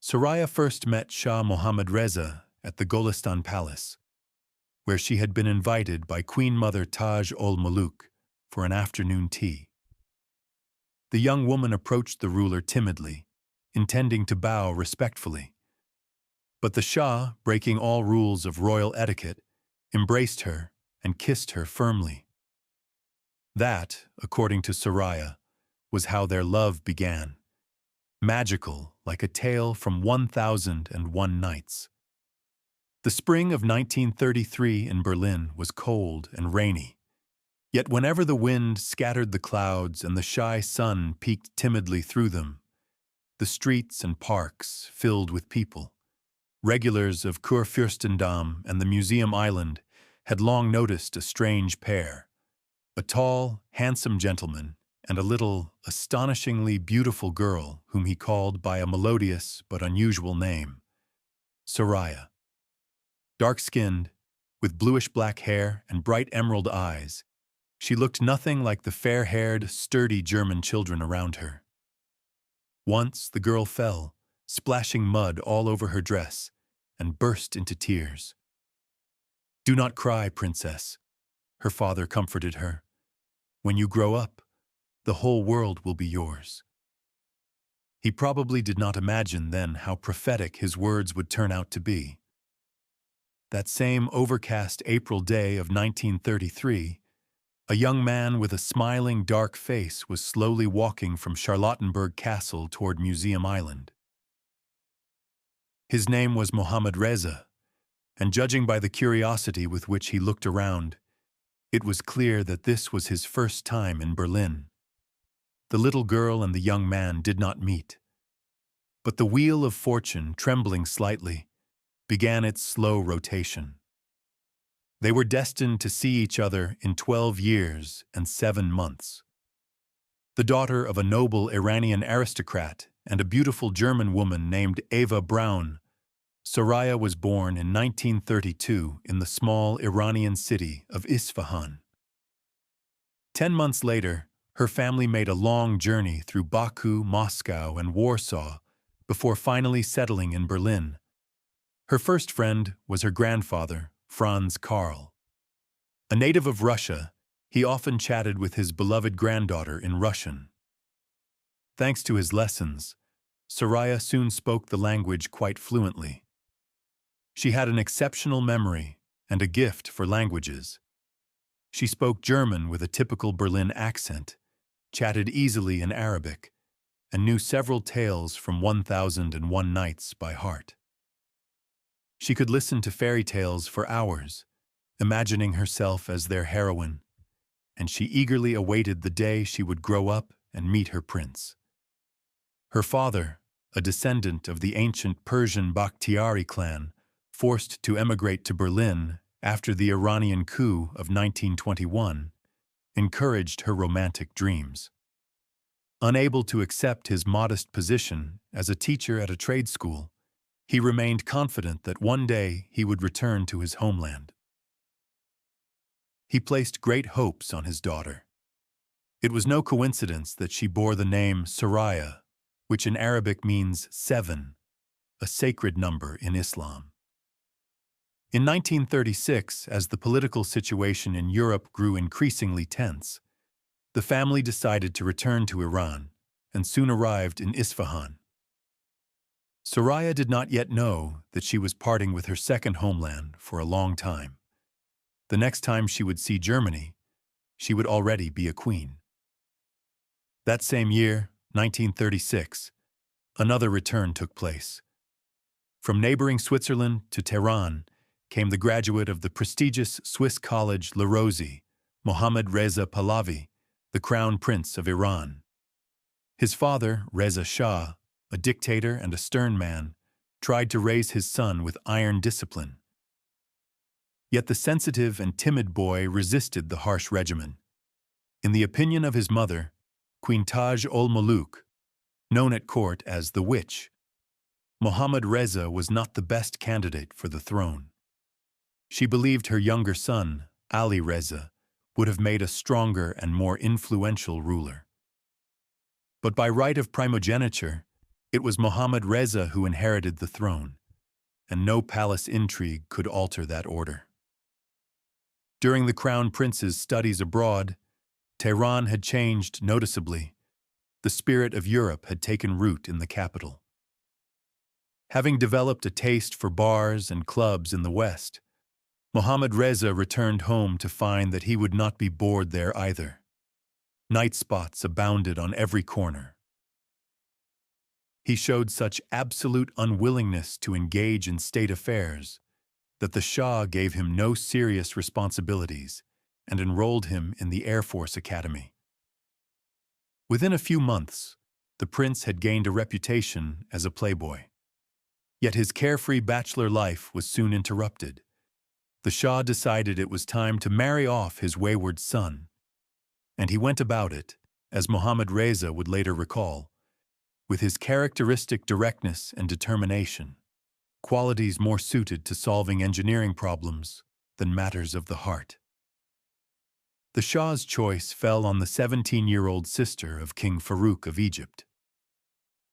Soraya first met Shah Mohammad Reza at the Golestan Palace, where she had been invited by Queen Mother Taj ol-Muluk for an afternoon tea. The young woman approached the ruler timidly, intending to bow respectfully. But the Shah, breaking all rules of royal etiquette, embraced her and kissed her firmly. That, according to Soraya, was how their love began, magical like a tale from 1001 Nights. The spring of 1933 in Berlin was cold and rainy, yet whenever the wind scattered the clouds and the shy sun peeked timidly through them, the streets and parks filled with people. Regulars of Kurfürstendamm and the Museum Island had long noticed a strange pair, a tall, handsome gentleman and a little, astonishingly beautiful girl whom he called by a melodious but unusual name, Soraya. Dark-skinned, with bluish-black hair and bright emerald eyes, she looked nothing like the fair-haired, sturdy German children around her. Once the girl fell, splashing mud all over her dress, and burst into tears. "Do not cry, princess," her father comforted her. "When you grow up, the whole world will be yours." He probably did not imagine then how prophetic his words would turn out to be. That same overcast April day of 1933, a young man with a smiling dark face was slowly walking from Charlottenburg Castle toward Museum Island. His name was Mohammad Reza, and judging by the curiosity with which he looked around, it was clear that this was his first time in Berlin. The little girl and the young man did not meet, but the wheel of fortune, trembling slightly, began its slow rotation. They were destined to see each other in 12 years and 7 months. The daughter of a noble Iranian aristocrat and a beautiful German woman named Eva Braun, Soraya was born in 1932 in the small Iranian city of Isfahan. 10 months later, her family made a long journey through Baku, Moscow, and Warsaw before finally settling in Berlin. Her first friend was her grandfather, Franz Karl. A native of Russia, he often chatted with his beloved granddaughter in Russian. Thanks to his lessons, Soraya soon spoke the language quite fluently. She had an exceptional memory and a gift for languages. She spoke German with a typical Berlin accent, chatted easily in Arabic, and knew several tales from 1001 Nights by heart. She could listen to fairy tales for hours, imagining herself as their heroine, and she eagerly awaited the day she would grow up and meet her prince. Her father, a descendant of the ancient Persian Bakhtiari clan, forced to emigrate to Berlin after the Iranian coup of 1921, encouraged her romantic dreams. Unable to accept his modest position as a teacher at a trade school, he remained confident that one day he would return to his homeland. He placed great hopes on his daughter. It was no coincidence that she bore the name Soraya, which in Arabic means 7, a sacred number in Islam. In 1936, as the political situation in Europe grew increasingly tense, the family decided to return to Iran and soon arrived in Isfahan. Soraya did not yet know that she was parting with her second homeland for a long time. The next time she would see Germany, she would already be a queen. That same year, 1936, another return took place. From neighboring Switzerland to Tehran came the graduate of the prestigious Swiss college Le Rosey, Mohammad Reza Pahlavi, the crown prince of Iran. His father, Reza Shah, a dictator and a stern man, tried to raise his son with iron discipline. Yet the sensitive and timid boy resisted the harsh regimen. In the opinion of his mother, Queen Taj ol-Muluk, known at court as the Witch, Mohammad Reza was not the best candidate for the throne. She believed her younger son, Ali Reza, would have made a stronger and more influential ruler. But by right of primogeniture, It was Mohammad Reza who inherited the throne, and no palace intrigue could alter that order. During the crown prince's studies abroad, Tehran had changed noticeably. The spirit of Europe had taken root in the capital. Having developed a taste for bars and clubs in the West, Mohammad Reza returned home to find that he would not be bored there either. Night spots abounded on every corner. He showed such absolute unwillingness to engage in state affairs that the Shah gave him no serious responsibilities and enrolled him in the Air Force Academy. Within a few months, the prince had gained a reputation as a playboy. Yet his carefree bachelor life was soon interrupted. The Shah decided it was time to marry off his wayward son, and he went about it, as Mohammad Reza would later recall, with his characteristic directness and determination, qualities more suited to solving engineering problems than matters of the heart. The Shah's choice fell on the 17-year-old sister of King Farouk of Egypt.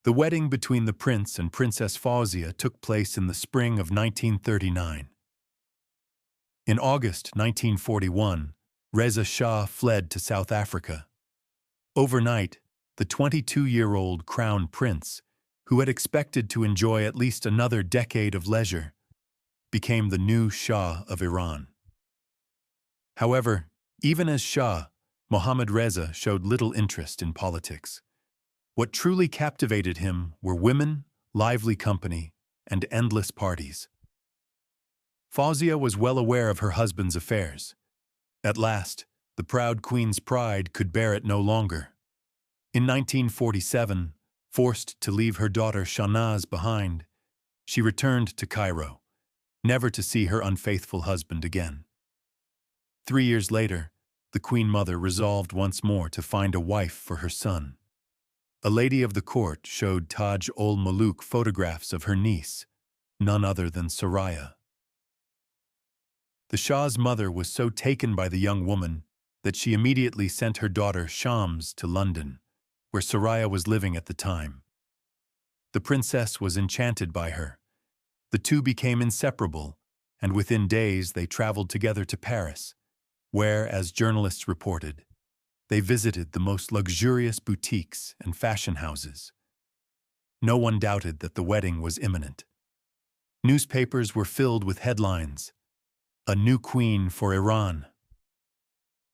The wedding between the prince and Princess Fawzia took place in the spring of 1939. In August 1941, Reza Shah fled to South Africa. Overnight, the 22-year-old crown prince, who had expected to enjoy at least another decade of leisure, became the new Shah of Iran. However, even as Shah, Mohammad Reza showed little interest in politics. What truly captivated him were women, lively company, and endless parties. Fawzia was well aware of her husband's affairs. At last, the proud queen's pride could bear it no longer. In 1947, forced to leave her daughter Shahnaz behind, she returned to Cairo, never to see her unfaithful husband again. 3 years later, the Queen Mother resolved once more to find a wife for her son. A lady of the court showed Taj ol-Muluk photographs of her niece, none other than Soraya. The Shah's mother was so taken by the young woman that she immediately sent her daughter Shams to London, where Soraya was living at the time. The princess was enchanted by her. The two became inseparable, and within days they traveled together to Paris, where, as journalists reported, they visited the most luxurious boutiques and fashion houses. No one doubted that the wedding was imminent. Newspapers were filled with headlines, "A new queen for Iran."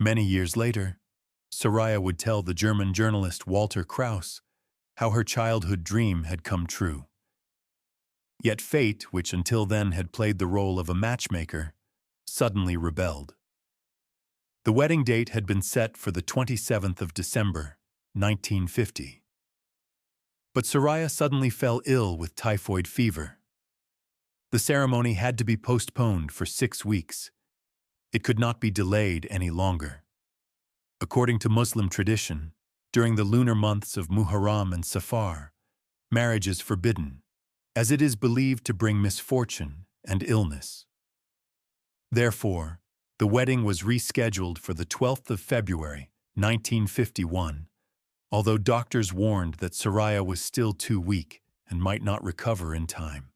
Many years later, Soraya would tell the German journalist Walter Krauss how her childhood dream had come true. Yet fate, which until then had played the role of a matchmaker, suddenly rebelled. The wedding date had been set for the 27th of December, 1950. But Soraya suddenly fell ill with typhoid fever. The ceremony had to be postponed for 6 weeks. It could not be delayed any longer. According to Muslim tradition, during the lunar months of Muharram and Safar, marriage is forbidden, as it is believed to bring misfortune and illness. Therefore, the wedding was rescheduled for the 12th of February, 1951, although doctors warned that Soraya was still too weak and might not recover in time.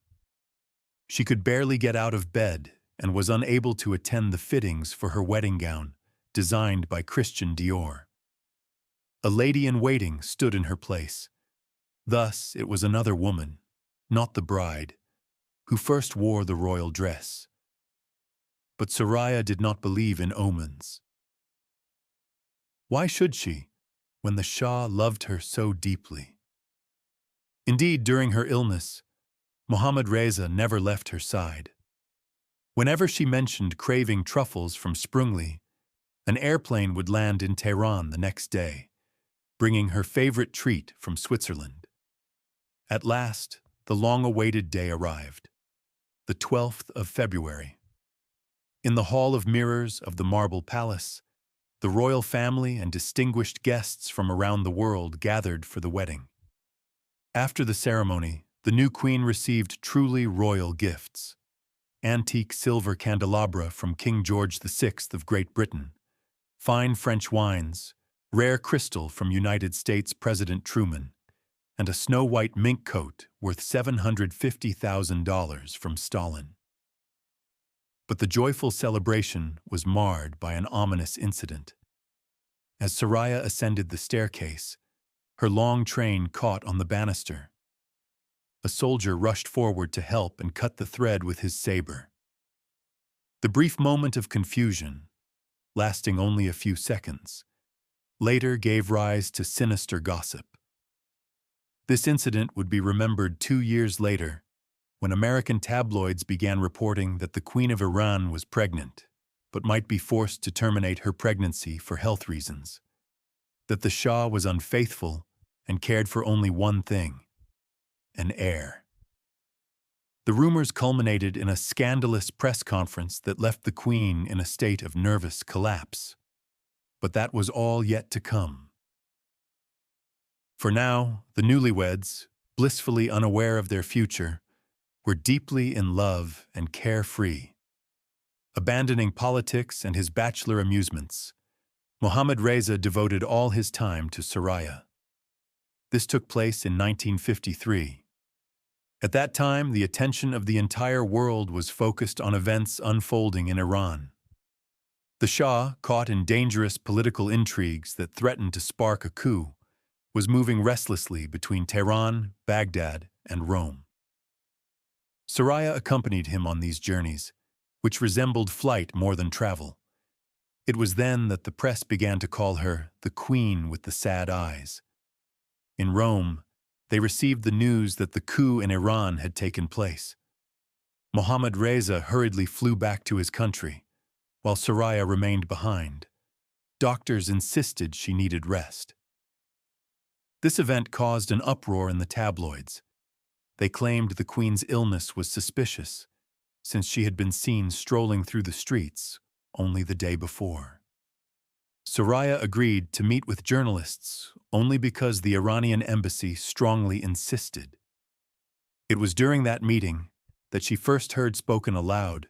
She could barely get out of bed and was unable to attend the fittings for her wedding gown, designed by Christian Dior. A lady-in-waiting stood in her place. Thus, it was another woman, not the bride, who first wore the royal dress. But Soraya did not believe in omens. Why should she, when the Shah loved her so deeply? Indeed, during her illness, Mohammad Reza never left her side. Whenever she mentioned craving truffles from Sprungli, an airplane would land in Tehran the next day, bringing her favorite treat from Switzerland. At last, the long-awaited day arrived, the 12th of February. In the Hall of Mirrors of the Marble Palace, the royal family and distinguished guests from around the world gathered for the wedding. After the ceremony, the new queen received truly royal gifts: antique silver candelabra from King George VI of Great Britain, fine French wines, rare crystal from United States President Truman, and a snow-white mink coat worth $750,000 from Stalin. But the joyful celebration was marred by an ominous incident. As Soraya ascended the staircase, her long train caught on the banister. A soldier rushed forward to help and cut the thread with his saber. The brief moment of confusion, lasting only a few seconds, later gave rise to sinister gossip. This incident would be remembered 2 years later, when American tabloids began reporting that the Queen of Iran was pregnant, but might be forced to terminate her pregnancy for health reasons. That the Shah was unfaithful and cared for only one thing: an heir. The rumors culminated in a scandalous press conference that left the Queen in a state of nervous collapse. But that was all yet to come. For now, the newlyweds, blissfully unaware of their future, were deeply in love and carefree. Abandoning politics and his bachelor amusements, Mohammad Reza devoted all his time to Soraya. This took place in 1953. At that time, the attention of the entire world was focused on events unfolding in Iran. The Shah, caught in dangerous political intrigues that threatened to spark a coup, was moving restlessly between Tehran, Baghdad, and Rome. Soraya accompanied him on these journeys, which resembled flight more than travel. It was then that the press began to call her the Queen with the sad eyes. In Rome, they received the news that the coup in Iran had taken place. Mohammad Reza hurriedly flew back to his country, while Soraya remained behind. Doctors insisted she needed rest. This event caused an uproar in the tabloids. They claimed the Queen's illness was suspicious, since she had been seen strolling through the streets only the day before. Soraya agreed to meet with journalists only because the Iranian embassy strongly insisted. It was during that meeting that she first heard spoken aloud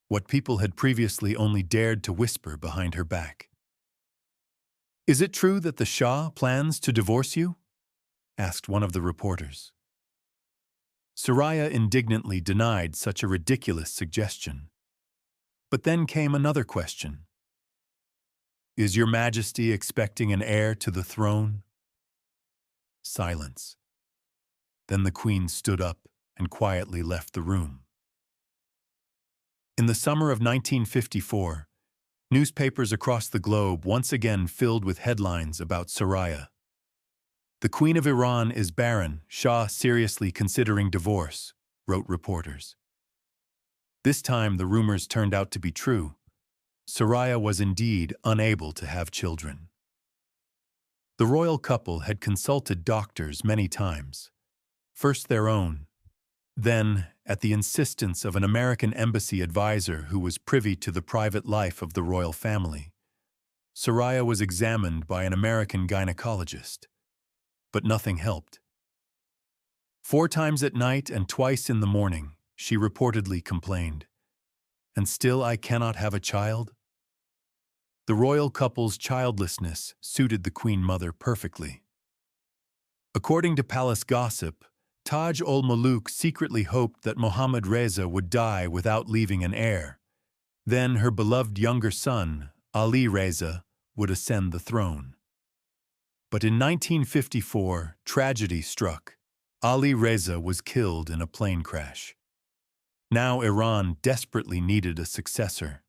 what people had previously only dared to whisper behind her back. "Is it true that the Shah plans to divorce you?" asked one of the reporters. Soraya indignantly denied such a ridiculous suggestion. But then came another question. "Is your Majesty expecting an heir to the throne?" Silence. Then the Queen stood up and quietly left the room. In the summer of 1954, newspapers across the globe once again filled with headlines about Soraya. "The Queen of Iran is barren, Shah seriously considering divorce," wrote reporters. This time the rumors turned out to be true. Soraya was indeed unable to have children. The royal couple had consulted doctors many times, first their own, then, at the insistence of an American embassy advisor who was privy to the private life of the royal family, Soraya was examined by an American gynecologist. But nothing helped. 4 times at night and twice in the morning, she reportedly complained. "And still I cannot have a child?" The royal couple's childlessness suited the Queen Mother perfectly. According to palace gossip, Taj ol-Muluk secretly hoped that Mohammad Reza would die without leaving an heir. Then her beloved younger son, Ali Reza, would ascend the throne. But in 1954, tragedy struck. Ali Reza was killed in a plane crash. Now Iran desperately needed a successor.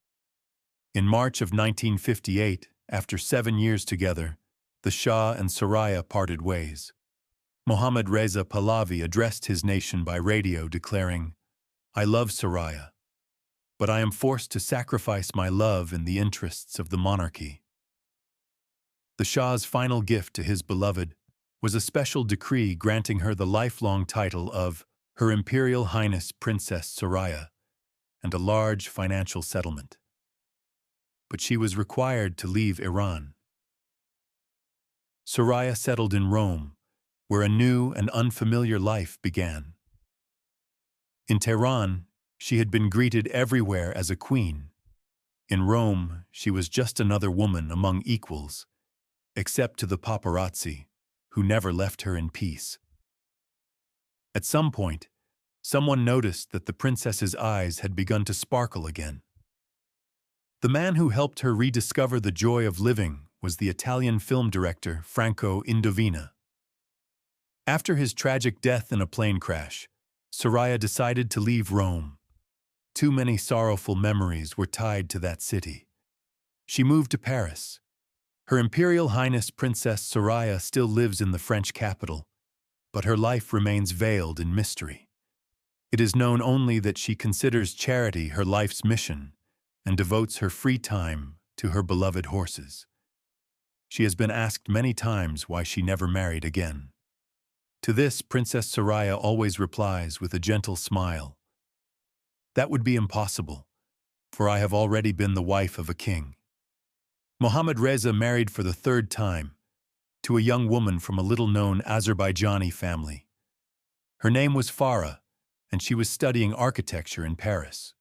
In March of 1958, after 7 years together, the Shah and Soraya parted ways. Mohammad Reza Pahlavi addressed his nation by radio declaring, "I love Soraya, but I am forced to sacrifice my love in the interests of the monarchy." The Shah's final gift to his beloved was a special decree granting her the lifelong title of Her Imperial Highness Princess Soraya and a large financial settlement. But she was required to leave Iran. Soraya settled in Rome, where a new and unfamiliar life began. In Tehran, she had been greeted everywhere as a queen. In Rome, she was just another woman among equals, except to the paparazzi, who never left her in peace. At some point, someone noticed that the princess's eyes had begun to sparkle again. The man who helped her rediscover the joy of living was the Italian film director Franco Indovina. After his tragic death in a plane crash, Soraya decided to leave Rome. Too many sorrowful memories were tied to that city. She moved to Paris. Her Imperial Highness Princess Soraya still lives in the French capital, but her life remains veiled in mystery. It is known only that she considers charity her life's mission and devotes her free time to her beloved horses. She has been asked many times why she never married again. To this, Princess Soraya always replies with a gentle smile, "That would be impossible, for I have already been the wife of a king." Mohammad Reza married for the third time to a young woman from a little-known Azerbaijani family. Her name was Farah, and she was studying architecture in Paris.